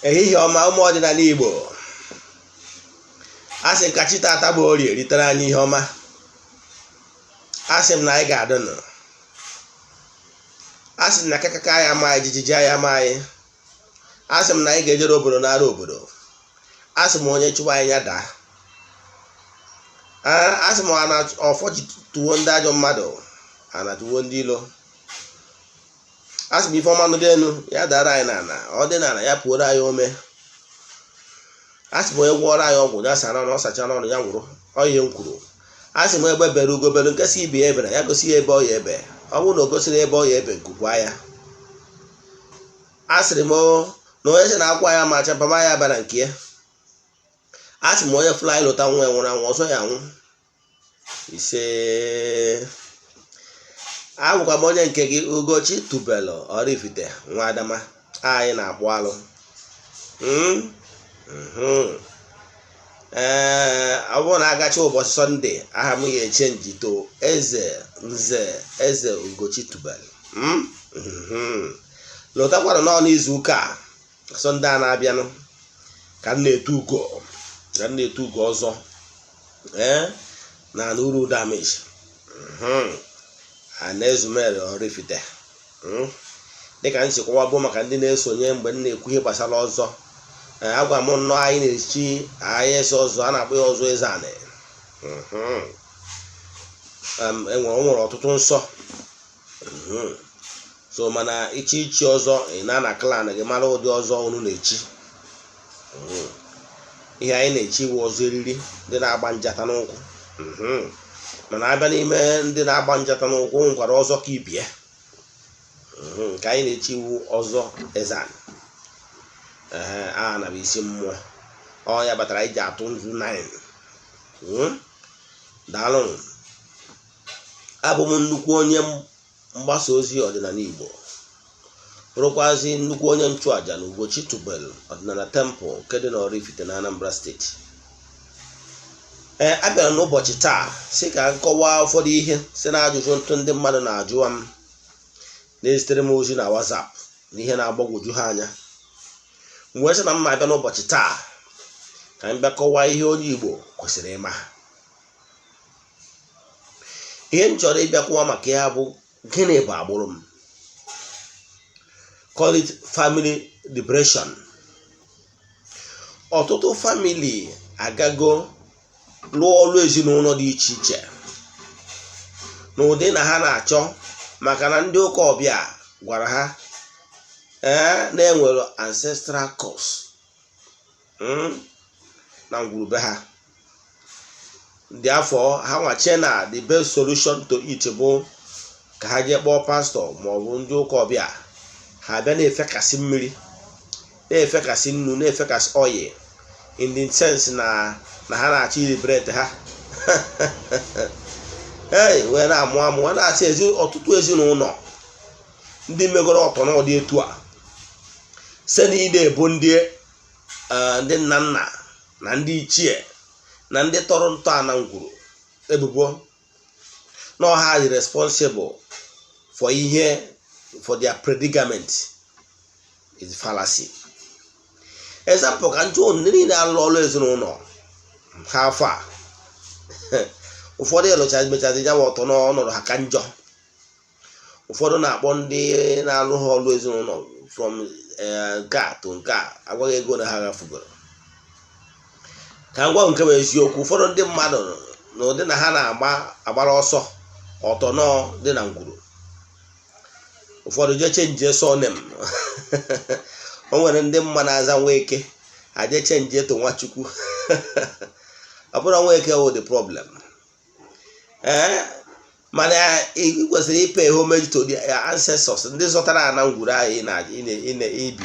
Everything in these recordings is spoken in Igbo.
ehihie ọma ụmụ ọdịnala Igbo, asị m ka chi tata bụ orie ritere anyị ihe ọma. Asị m na anyị ga-adị nụ, asị m na akakaka anyị ama anyị, jijiji anyị ama anyị, asị m na anyị ga-ejere obodo n'ara obodo, asị m onye chụwa anyị ya daa, asị m ana ọfọ ji tụwo ndị ajọ mmadụ, ana tụwo ndị ilo, asị m ife ọma nụ dị enu ya dara anyị n'ala, ọ dị n'ala ya pụoro anyị ome, asị m onye gwọrọ anyị ọgwụ ya sara ọnụ, ọ sachara ọnụ ya nwụrụ, ọ ihe m kwuru. Asị m egbe bere ugobere nkesị ibe ya ebere ya gosi ya ebe ọ ya ebe, ọ bụrụ na o gosiri ebe ọ ya ebe nkukwa ya. Asịrị m na onye si na akwa ya ma chapama ya bara nke ya. Asị m onye fụrụ anyị lụta nwa ya nwụrụ anwụ, ọzọ ya nwụ ise. Abụkwa m onye nke gị Ugochi Tubelu Oraifite nwa Adama anyị na-akpụ alụ. Ọ bụrụ na agacha ụbọchị Sọnde, aha m ga-echenji to eze Ugochi Tubelu. Lụtakwara n'ọnụ izu ụka Sọnde a na-abịanụ ka m na-etu ugo ọzọ na n'uru damage Ana-Ezumere Oraifite. Dịka m sikwawa bụ maka ndị na-esonye mgbe m na-ekwu ihe gbasara ọzọ, agwa m nnọọ anyị na-echi anyị ese ọzọ, a na-akpọ ya ọzọ eze anị. O nwere ọtụtụ nsọ, so mana ichi ọzọ ị na klan gị mara ụdị ọzọ unu na-echi. Ihe anyị na-echi iwu ọzọ eriri ndị na-agba njata n'ụkwụ, mana abịa n'ime ndị na-agba njata n'ụkwụ nwekwara ọzọ ka ibie, nke anyị na-echi iwu ọzọ eze anị. A na bụ isi mmụọ, ọ ya batara iji atụ nzu 9. Daalụ. Abụ m nnukwu onye mgbasa ozi ọdịnala Igbo, bụrụkwazi nnukwu onye nchụaja na Ugochi Tubelu ọdịnala temple nke dị n'Oraifite na Anambra steeti. Abịara n'ụbọchị taa si ka nkọwa ụfọdụ ihe si na ajụjụ ntụ ndị mmadụ na-ajụwa m, na-ezitere m ozi na WhatsApp na ihe na-agbagwoju ha anya. Mgbe sị na mma abịa n'ụbọchị taa ka m bịa kọwaa ihe onye Igbo kwesịrị ịma. Ihe m chọrọ ịbịakwa maka ya bụ gịnị bụ agbụrụ m. Call it family liberation. Ọtụtụ famili agago lụọ ọrụ ezinụlọ dị iche iche n'ụdị na ha na-achọ, maka na ndị ụka ọbịa gwara ha na-enwere ancestral curse na ngwurube ha. Ndị afọ ha nwache na the best solution to it bụ ka ha jee kpọọ pastọ maọbụ ndị ụka ọbịa, ha bịa na-efekasị mmiri, na-efekasị nnu, na-efekasị oyi, in the sense na ha na-achọ iliberate ha. Wee na-amụ amụ, wee na-achị ọtụtụ ezinụlọ ndị megoro ọtọ n'ọdị etu a, se niile bụ ndị nna nna na ndị ichie na ndị tọrọ ntọala ngwuru ebubo na ọha dị responsible for their predicament is fallacy. Example ka njụ ndị niile alụ ọrụ ezinụlọ ha afọ a, ụfọdụ mechazi ya ọtọ n'ọnọdụ ha ka njọ. Ụfọdụ na-akpọ ndị na-alụ ha ọrụ ezinụlọ from nke a to nke a, agwaghị ego na ha gafugoro. Ka ngwa nke bụ eziokwu, ụfọdụ ndị mmadụ na ụdị na ha na-agbara ọsọ ọtọ nọ dị na ngwuru, ụfọdụ jee chenjie surname. O nwere ndị mma na-aza Nweke, ha jee chenjie to Nwachukwu. Ọ bụrụ Nweke wụ the problem. Mana ị kwesịrị ipe homage to their ancestors, ndị zọtara ana ngwuru anyị na ibi.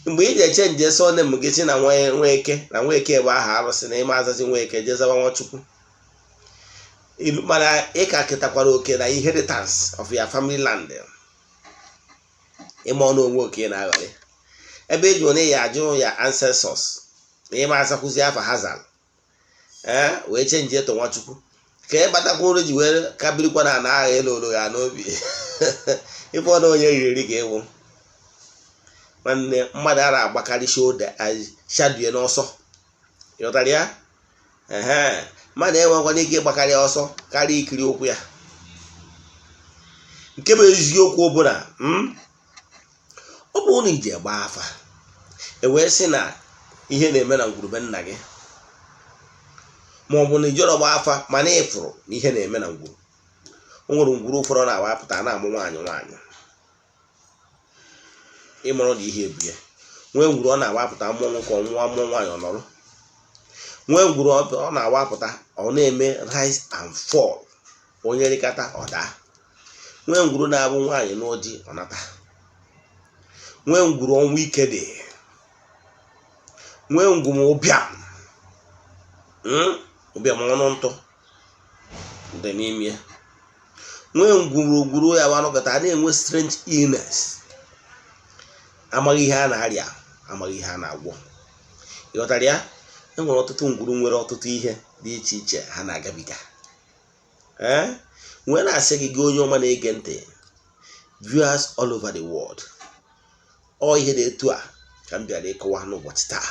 Mgbe ị na-echenji surname gị si na Nweke bụ aha arụsị, na ịma azazi Nweke jee zaba Nwachukwu, mana ị ka ketakwara oke na inheritance of your family land. Ịma ọnụ onwe oke na-aghọrị ebe eji onye ya ajụ ya ancestors na ịma azakwụzi afa Hazard, wee chenji to Nwachukwu ka ịbatakwa ụrụ ji wee kabirikwa na ana agha elu olu ya n'obi. Ife ọnụ onye riri ka ewu. nwanne mmadụ ara agbakarị shoulder shadow n'ọsọ ịghọtara ya mmadụ enwekwana ike ịgbakarị ọsọ karịa ikiri okwu ya. Nke bụ eziokwu bụ na ọ bụrụ na iji gba afa wee sị na ihe na-eme na ngwurube nna gị, ma ọ bụ na ijọrọ gba afa mana ịfụrụ na ihe na-eme na ngwuru. O nwere ngwuru ụfọdụ na-awapụta na-amụ nwaanyị ịmụrụ na ihe ebu ya. Nwee ngwuru ọ na-awapụta mmụọ nwoke ọnwụwa mmụọ nwaanyị ọ nọrọ. Nwee ngwuru ọ na-awapụta ọ na-eme rise and fall, onye rikata ọ daa. Nwee ngwuru na-abụ nwaanyị n'oji ọ nata. Nwee ngwuru ọnwụ ike dị. Nwee ngwuru ụbịam ọnụ ntụ dị n'ime ya. Nwee ngwuru ya wanọkọta na-enwe strange illness, amaghị ihe a na-arịa, amaghị ihe a na-agwọ. Ịghọtara ya? Enwere ọtụtụ ngwuru nwere ọtụtụ ihe dị iche iche ha na-agabiga. Nwee na-asị gị onye ọma na-ege ntị, viewers all over the world, ọ ihe dị etu a ka m bịara ịkọwa n'ụbọchị taa.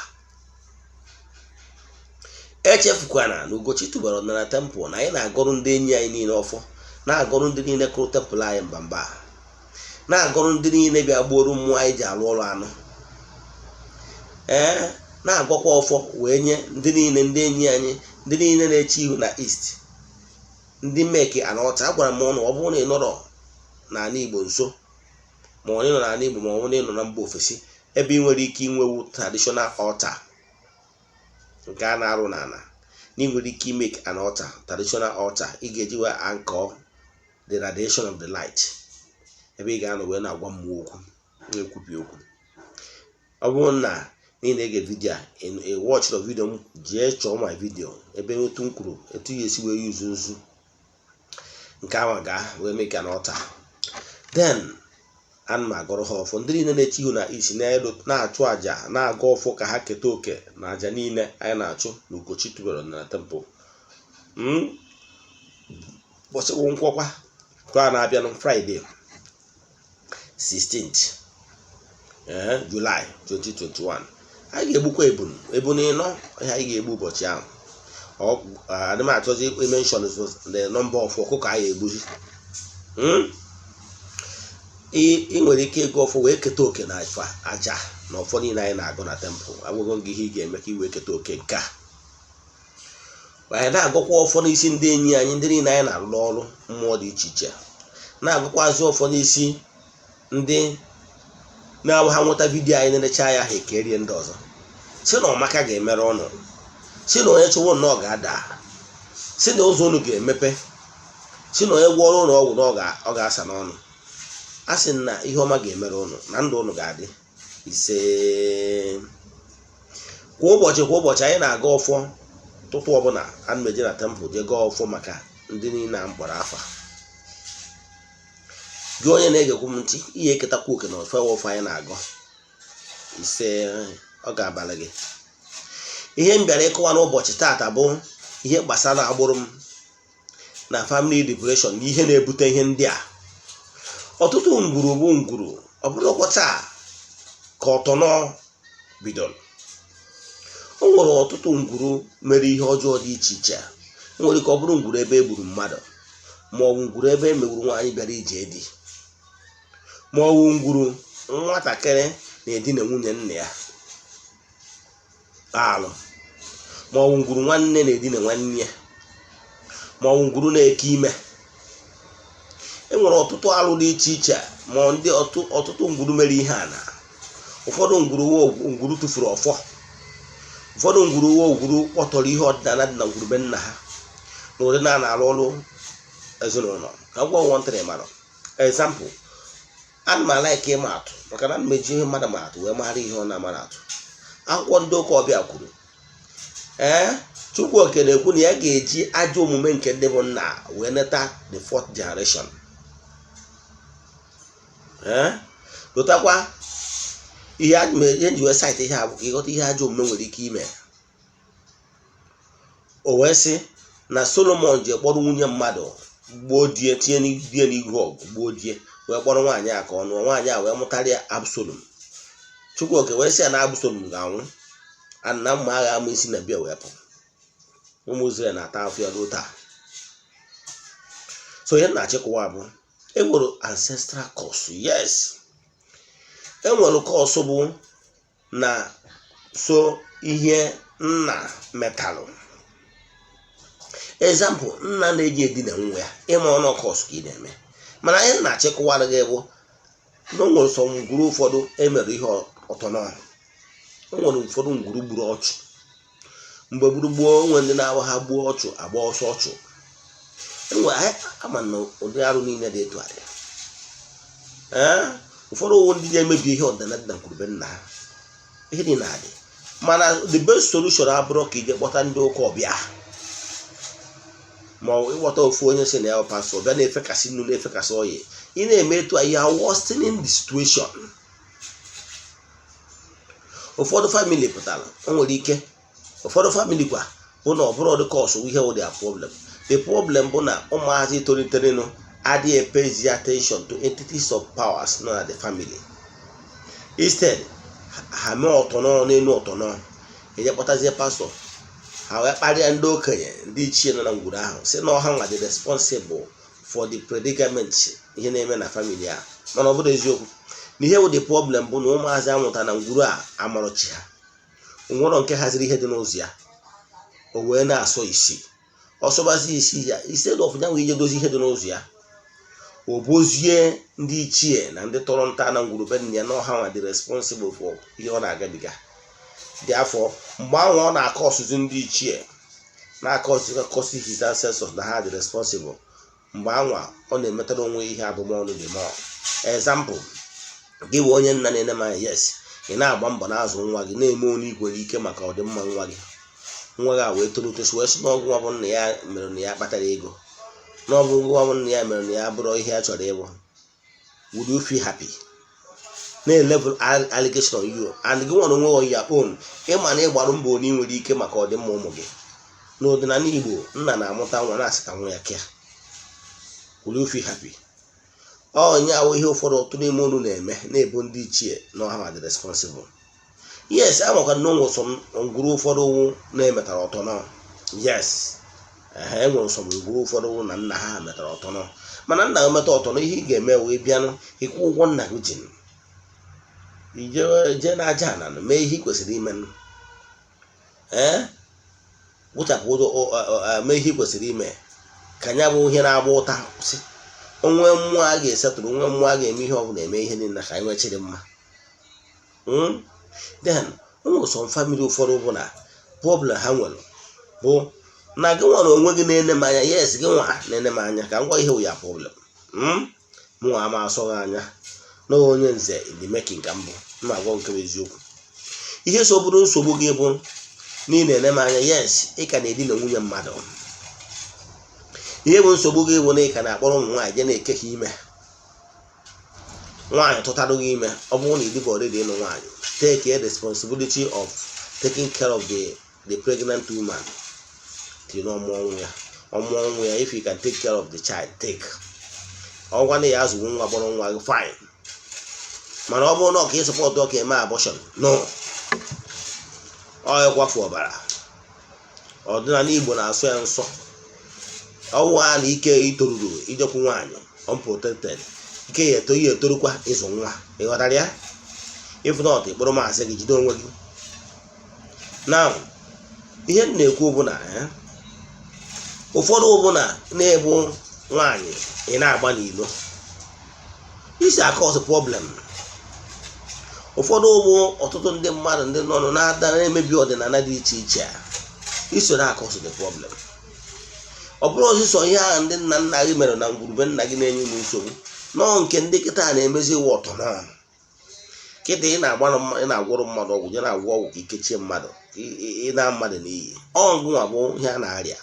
Echefukwana na Ugochi tubelu ọdịnala temple na anyị na-agọrụ ndị enyi anyị niile ọfọ, na-agọrụ ndị niile kụrụ temple anyị mbamba, na-agọrụ ndị niile bịa gbuoro mmụọ anyị ji alụ ọrụ anụ, na-agọkwa ọfọ wee nye ndị niile ndị enyi anyị ndị niile na-eche ihu na east, ndị mmeke anọta. Agwara m ọnụ ọ bụrụ na ị nọrọ n'ala Igbo nso, ma ọ nọ n'ala Igbo ma ọ bụ na ị nọ na mba ofesi, ebe ị nwere ike inwewu traditional altar nke a na-arụ n'ala, na ị nwere ike imeke an altar, traditional altar ị ga-eji wee anchor the radiation of the light, ebe ị ga-anọ wee na-agwa mmụọ okwu, na-ekwupi okwu. Ọ bụrụ na ị na-ege vidio a watch the video m, jee chọọ my video ebe otu m kwuru etu ya esi wee yuzu nzu nke ahụ ga wee make an altar. Then ana m agọrọ ha ọfọ ndị niile na-eche ihu na isi na-achụ àjà, na-aga ọfọ ka ha keta oke na àjà niile anyị na-achụ na Ugochi tubelu ọdịnala temple. Ụbọchị bụ nkwọkwa ka a na-abịa na Friday 16th July 2021. Anyị ga-egbukwa ebunu ịnọ ihe anyị ga-egbu ụbọchị ahụ. Adị m achọzi mention the number of ọkụkọ anyị egbuzi. Ị nwere ike ịgụ ọfọ wee keta oke na aja na ọfọ niile anyị na-agụ na temple. Agwụgwọ gị ihe ị ga-eme ka ị wee keta oke nke a. Anyị na-agụkwa ọfọ n'isi ndị enyi anyị ndị niile anyị na-arụ ọrụ mmụọ dị iche iche, na-agụkwazị ọfọ n'isi ndị na-abụ ha nweta vidio anyị na-enecha ya ha ekerie ndị ọzọ, si na ọmaka ga-emere ọnụ, si na onye chụwo na ọ ga-ada, si na ụzọ unu ga-emepe, si na onye gwọrọ ụlọ ọgwụ na ọ ga-asa n'ọnụ. A sị na ihe ọma ga-emere ụnụ na ndụ ụnụ ga-adị ise. Kwa ụbọchị anyị na-aga ọfọ. Tụtụ ọbụla a na-eje na temple je gaa ọfọ maka ndị niile a mkpọrọ afa. Gị onye na-egekwu m ntị, ihe eketakwa oke na ọfọ anyị na-agọ ise, ọ ga-abalị gị. Ihe m bịara ịkọwa n'ụbọchị taata bụ ihe gbasara agbụrụ m na family liberation na ihe na-ebute ihe ndị a. Ọtụtụ ngwuru bụ ngwuru, ọ bụrụkwa taa ka ọtọnọ bidoro. O nwere ọtụtụ ngwuru mere ihe ọjọọ dị iche iche. O nwere ka ọ bụrụ ngwuru ebe e gburu mmadụ, ma ọ bụ ngwuru ebe e megburu nwaanyị bịara ije di, ma ọ bụ ngwuru nwatakịrị na-edina nwunye nna ya alụ, ma ọ bụ ngwuru nwanne na-edina nwanne ya, ma ọ bụ ngwuru na-eke ime. Enwere ọtụtụ alụ dị iche iche, ma ndị ọtụtụ ngwuru mere ihe a na ụfọdụ ngwuru tụfuru ọfọ, ụfọdụ ngwuru kpọtọrọ ihe ọdịnala dị na ngwurube nna ha na ụdị na-arụ ọrụ ezinụlọ. Ka gwa nwantịrị mara example, ana m alaike ịma atụ maka na ana m eji ihe mmadụ ma atụ wee mara ihe ọ na-amara atụ. Akwụkwọ ndị ụka ọbịa kwuru Chukwu okere ekwu na ya ga-eji ajọ omume nke ndị bụ nna wee neta the 4th generation. Lụtakwa ihe nji wee saịtị ihe abụ ka ịghọta ihe ajọ omume nwere ike ime. O wee sị na Solomon ji kpọrọ nwunye mmadụ gbuo die, tinye die n'ihu ọgụ gbuo die, wee kpọrọ nwaanyị a ka ọ nụọ. Nwaanyị a wee mụtara ya Absalom. Chukwuoke wee sị ya na Absalom ga-anwụ na mma agha ama isi na bịa wee pụ. Ụmụ Izrel na-ata afọ ya ruo taa. So ihe na-achịkwa bụ enwere ancestral curse. Yes, enwere curse bụ na so ihe nna metalụ. Example, nna na-eji edina nwa ya, ịma ọnụ curse ka ị na-eme. Mana ihe na-achịkwa gị bụ na o nwere sọ ngwuru ụfọdụ emere ihe ọtọnọm. O nwere ụfọdụ ngwuru gburu ọchụ. Mgbe gburugburu onwe ndị na-agba ha gbuo ọchụ agba ọsọ ọchụ. Ama na ụdị arụ niile dị etu adị. Ụfọdụ owo ndị na-emebi ihe ọdịnala dị na nkwurube nna ha. Ihe dị na-adị. Mana the best solution abụrụ ka ije kpọta ndị ụka ọbịa, ma ọ ịkpọta ofu onye si na ya pastọ bịa na-efekasị nnu na-efekasị oyi. Ị na-eme etu a, ya worsening the situation. Ụfọdụ family pụtara, o nwere ike ụfọdụ family kwa bụ na ọ bụrụ dị cause ihe wụ their problem. The problem bụ na ụmụazị toliterenụ adịghị pay attention to entities of powers nọ na the family. Instead, ha mee ọtọnọ n'elu ọtọnọ. Eje kpọtazie pastọ, ha wee kparịa ndị okenye ndị ichie nọ na ngwuru ahụ si na ọha nwa dị responsible for the predicament ihe na-eme na family a. Mana ọ bụrụ eziokwu na ihe wụ the problem bụ na ụmụazị amụta na ngwuru a amarọchi ha. Onwero nke haziri ihe dị n'ụzọ ya, o wee na-asọ isi. Ọsọbazi isi ya, instead of ya nwee ije dozi ihe dị n'ụzọ ya, o bozie ndị ichie na ndị tọrọ nta na ngwurube nna ya na ọha nwa dị responsible for ihe ọ na-agabiga. Dị afọ mgbe ahụ ọ na-akọsụzi ndị ichie na-akọsị his ancestors na ha dị responsible, mgbe anwa ọ na-emetara onwe ihe abụmọnụ dị mọ. Example, gị bụ onye nna na-ene ma yes, ị na-agba mbọ na-azụ nwa gị, na-eme onye igwe ike maka ọdịmma nwa gị. Nwa gị a wee tolite wee sị n'ọgwụ nwa bụ nna ya mere na ya kpatara ego, n'ọbụ nwa bụ nna ya mere na ya bụrụ ihe a chọrọ ịbụ. Would you feel happy? Na-level allegation on you and gị nwere onwe on your own, ịma na ịgbara mbọ onye nwere ike maka ọdịmma ụmụ gị. N'ọdịnala Igbo, nna na-amụta nwa na-asị ka nwa ya kea. Would you feel happy? Onye awụ ihe ụfọdụ ọtụ n'ime olu na-eme na-ebu ndị ichie na ọha ma dị responsible. Yes, amakwa na onwe sọ ngwuru ụfọdụ na-emetara ọtọnọ. Yes, enwere nsọ ngwuru ụfọdụ na nna ha metara ọtọnọ. Mana nna ha meta ọtọnọ, ihe ị ga-eme wee bịanụ ịkwụ ụgwọ nna gị ji. Ije na aja na mee ihe ị kwesịrị ime. Wụchapụ ụzọ mee ihe ị kwesịrị ime ka ya bụ ihe na-agba ụta kwụsị. Onwe mmụọ a ga-esetụrụ, onwe mmụọ a ga-eme ihe ọbụla eme ihe niile ka anyị nwechiri mma. Then o nwere some family ụfọdụ bụ na problem ha nwere bụ na gị nwa na onwe gị na-ene m anya. Yes, gị nwa na-ene m anya ka ngwa ihe wụ ya problem. Mụnwa ama asọ gị anya na onye nze in the making ka mbụ ma agwa nke eziokwu. Ihe so bụrụ nsogbu gị bụ na ị na-ene m anya. Yes, ị ka na-edina nwunye mmadụ. Ihe bụ nsogbu gị bụ na ị ka na-akpọrọ ụmụ nwaanyị je na-eke ha ime. Nwaanyị tụtara gị ime, ọ bụrụ na ị dịbọ already ịnụ nwaanyị, take a responsibility of taking care of the pregnant woman till ọmụọ nwa ya. If you can take care of the child, take. Ọgwa na ya azụ nwa gbọrọ nwa gị, fine. Mana ọ bụrụ na ọ ka ị sọpọtụ ọka eme abortion, no. Ọ ịkwafu ọbara. Ọdịnala Igbo na-asụ ya nsọ. Ọnwụ a na ike itoruru ijekwu nwaanyị unprotected, ike ya etorukwa ịzụ nwa. Ịghọtara ya? If not, ịkpụrụ maasị gị jide onwe gị. Now, ihe m na-ekwu bụ na ụfọdụ bụ na-ebu nwaanyị ị na-agba n'ilo, isi cause problem. Ụfọdụ bụ ọtụtụ ndị mmadụ ndị nọ na-ada na-emebi ọdịnala dị iche iche a, iso na-cause the problem. Ọ bụrụ ọsịsọ ihe ahụ ndị nna nna gị mere na ngwurube nna gị na-enye m nsogbu, nọọ nke ndị kịta na-emezi iwu ọtọnọ. Kịta ị na-agwọrọ mmadụ ọgwụ, je na-agwọ ọgwụ ka ikechie mmadụ, ị na mmadụ n'iyi. Ọgwụnwa bụ ihe a na-arịa.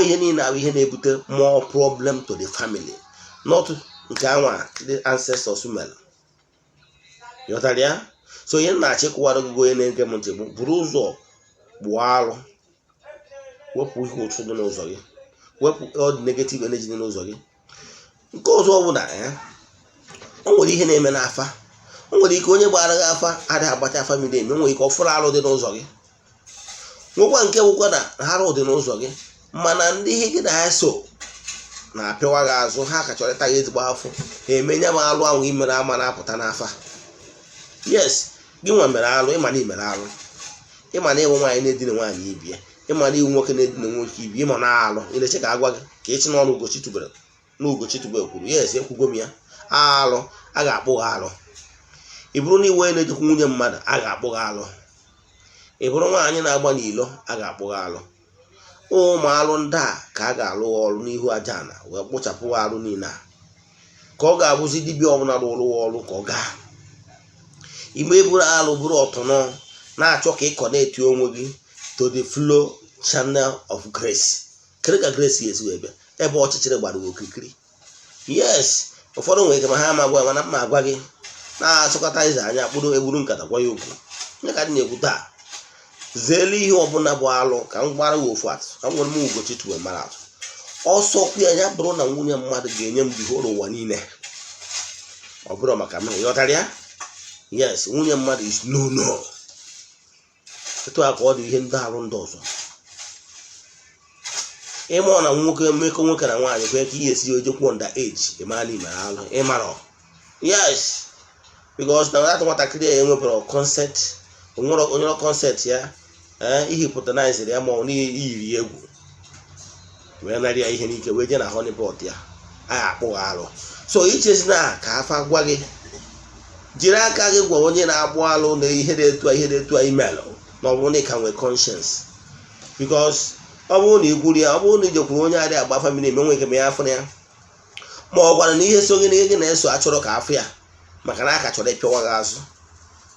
Ihe niile abụ ihe na-ebute more problem to the family, not nke anwa the ancestors mere. Ịghọtara ya? So ihe na-achịkọwara gị onye na-ege m ntị bụ buru ụzọ gbuo arụ, wepụ ihe ụtụ dị n'ụzọ gị, wepụ all the negative energy dị n'ụzọ gị. Nke ọzọ bụ na o nwere ihe na-eme n'afa. o nwere ike onye gbara gị afa adịghị agbacha afa miri emi, o nwere ike ọ fụrụ arụ dị n'ụzọ gị, nwekwa nke wụkwa na arụ dị n'ụzọ gị, mana ndị ihe gị na ha so na-apịawa gị azụ, ha ka chọrịta gị ezigbo afọ, ha emenya ma alụ ahụ imere ama na-apụta n'afa. Yes, gị nwa mere alụ, ịma na imere alụ, ịma na ịwụ nwaanyị na-edina nwaanyị ibie, ịma na iwu nwoke na-edina nwoke ibie, ịma na alụ ileche ka agwa gị ka ịchị n'ọnụ Ugochi tubere na Ugochi tubere kwuru. Yes, ekwugo m ya, alụ a ga-akpụ gị alụ. Ị bụrụ na iwe na-ejikwa nwunye mmadụ, a ga-akpụ gị alụ. Ị bụrụ nwaanyị na-agba n'ilo, a ga-akpụ gị alụ. Ụmụ alụ ndị a ka a ga-alụ ọrụ n'ihu aja na wee kpụchapụ alụ niile a, ka ọ ga-abụzi dibịa ọbụla rụrụ ọrụ ka ọ gaa. Igbe bụrụ alụ bụrụ ọtụnọ na-achọ ka ị kọneti onwe gị to the flow channel of grace. Kere ka grace esi wee bịa ebe ọchịchịrị gbara okirikiri. Yes, ụfọdụ nwere ike ma ha amagwa ya, mana mma agwa gị na-asụkọta ize anya kpụrụ egburu nkata gwa ya okwu. Nye ka dị na-ekwu taa, zeelu ihe ọbụla bụ alụ. Ka m gbara ya ofu atụ, ka m nwere m Ugochi tubere mara atụ. Ọsọ kwa ya bụrụ na nwunye mmadụ ga-enye m bihoro ụwa niile, ọ bụrụ maka m, ịghọtara ya? Yes, nwunye mmadụ is no. Etu a ka ọ dị ihe ndị alụ ndị ọzọ. Ịma na nwoke mmekọ nwoke na nwaanyị kwe ka ihe esi ojekwu under age, ịmara na imere alụ, ịmara. Yes, because na nwata nwatakịrị ya enwebara consent, onye consent ya, ihipụtaniziri ya ma ọ na-eyiri egwu wee narị ya ihe n'ike wee je na honeypot ya, a ga-akpụ alụ. So ichezi na ka afa gwa gị, jiri aka gị gwa onye na-agbụ alụ na ihe dị etu a email na ọ bụrụ na ị ka nwee conscience. Because ọ bụrụ na ị gwuru ya, ọ bụrụ na ijekwuru onye adịghị agba famili eme, nwe ike ma ya afọ ya, ma ọ gwara na ihe so gị na gị na-eso achọrọ ka afọ ya, maka na aka chọrọ ịpịawa gị azụ,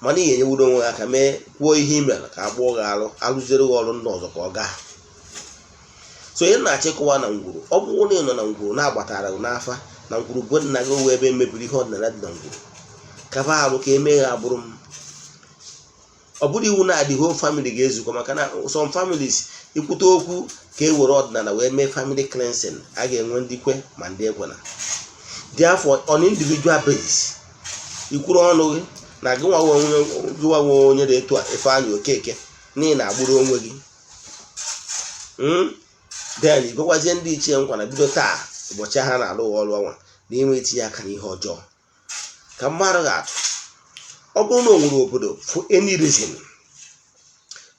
mana ihe enyewuru onwe gị aka mee kwuo ihe email ka agbụọ gị alụ, alụziere gị ọrụ ndị ọzọ ka ọ gaa. So ihe na-achịkọwa na ngwuru, ọ bụrụ na ị nọ na ngwuru na-agbatara gị n'afa na ngwuru bụ nna gị wee ebe mebiri ihe ọdịnala dị na ngwuru, kaba alụ ka emee ya abụrụ m. Ọ bụrụ iwu na-adịghị whole family ga-ezukọ, maka na some families ikwute okwu ka e were ọdịnala wee mee family cleansing, a ga-enwe ndị kwe ma ndị ekwena. Therefore, on individual basis, ikwuru ọnụ gị na gị nwa onye dị etu a Ifeanyị Okeke n'ihi na agbụrụ onwe gị. Then igwekwazie ndị ichie nkwa na bido taa ụbọchị ha na-alụ ọrụ ọnwa na inwe itinye aka n'ihe ọjọọ. Ka mmadụ ga-atụ, ọ bụrụ na o nwere obodo for any reason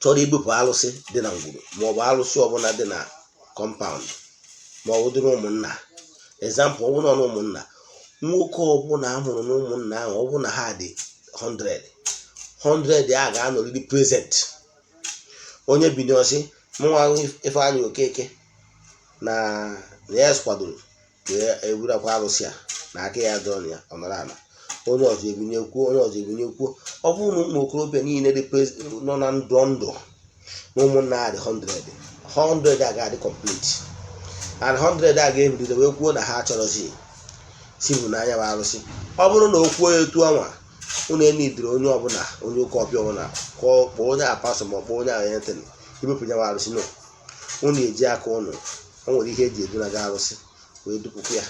chọrọ ibupụ alụsị dị na ngwuru, maọbụ alụsị ọbụla dị na compound, maọbụ dị na ụmụnna. Example, ọ bụrụ na ụmụnna, nwoke ọbụla a mụrụ na ụmụnna ahụ, ọ bụrụ na ha dị 100 a ga-anọrịrị present. Onye binyosi mụnwa Ifeanyị Okeke na ya kwadoro wee eburakwa alụsị a na aka ya dọrọ ya, ọ nọrọ ala, onye ọzọ ebinyekwuo. Ọ bụrụ na ụmụ okorobịa niile dị nọ na ndụ na ụmụnna ha dị 100 a ga-adị complete, and 100 a ga-ebido wee kwuo na ha chọrọzi si bụ n'anya bụ arụsị. Ọ bụrụ na o kwuo etu ọnwa, unu enidiri onye ọbụla, onye ụka ọbịa ọbụla kpọọ onye apasọ ma ọ kpọọ onye ahụ enyetene ibepụ ya bụ arụsị. No, unu eji aka ụnụ, o nwere ihe eji eduna gị arụsị wee dupụkwu ya,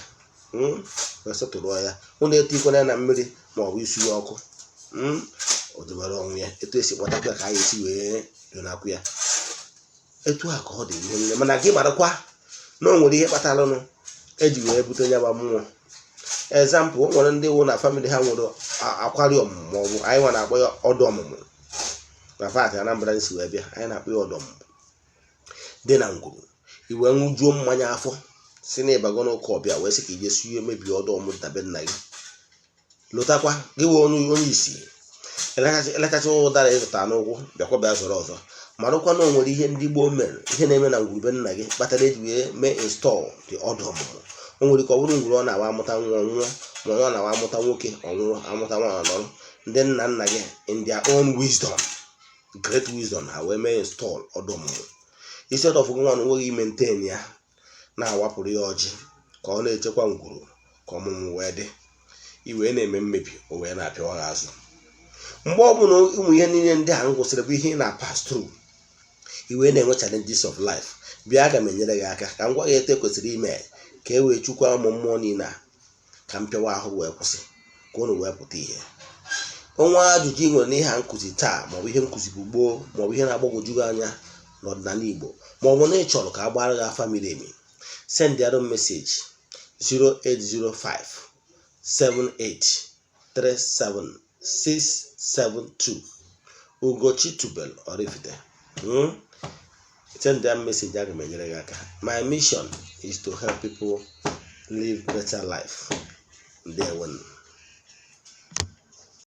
wee sọtụrụ ya. Unu etikwana na mmiri ma ọ bụ isi ya ọkụ, o debere ọnwụ ya. Etu esi kpọtakwa ka anyị esi wee donakwu ya, etu a ka ọ dị ihe niile. Mana gị marakwa na o nwere ihe kpatalụnụ eji wee bute ya bụ mmụọ. Example, o nwere ndị wụ na family ha nwere aquarium, ma ọ bụ anyị nwa na-akpọ ya ọdụ ọmụmụ. Na faatị Anambra si wee bịa, anyị na-akpọ ya ọdụ ọmụmụ dị na ngwuru. Iwe ṅụjuo mmanya afọ si na ịbago n'ụka ọbịa wee sị ka ije suye mebie ọdụ ọmụmụ dabe nna gị. Lụtakwa gị wee onye isi elekacha ụdara ịzụta n'ụkwụ bịakwa bịa zọrọ ọzọ. Marụkwa na o nwere ihe ndị gboo mere, ihe na-eme na ngwuru be nna gị kpatara eji wee mee install dị ọdụ ọmụmụ. O nwere ka ọ bụrụ ngwuru ọ na-awa amụta nwa ọnwụọ, ma ọ na-awa amụta nwoke ọnwụọ, amụta nwa ọnọrọ. Ndị nna nna gị in their own wisdom, great wisdom, ha wee mee install ọdụ ọmụmụ. Instead of nwa na nweghị maintain ya, na-awapụrụ ya ọjị ka ọ na-echekwa ngwuru ka ọmụmụ wee dị, iwee na-eme mmebi, o wee na-apịawa ha azụ. Mgbe ọ bụla ụmụ ihe niile ndị a ngwụsịrị bụ ihe ị na-pass through, iwee na-enwe challenges of life, bịa aga m enyere gị aka ka m gwa gị etu kwesịrị ime ka e wee chukwa ụmụ mmụọ niile a, ka m pịawa ahụ wee kwụsị, ka unu wee pụta ihe. ọnwa ajụjụ ị nwere n'ihe nkụzi taa maọbụ ihe nkụzi bụ gboo maọbụ ihe na-agbagwoju gị anya n'ọdịnala Igbo maọbụ na ị chọrọ ka a gbara gị afa miri emi, send ya meseji 08057837672 Ugochi Tubelu Oraifite. Send that message. My mission is to help people live better life. There one.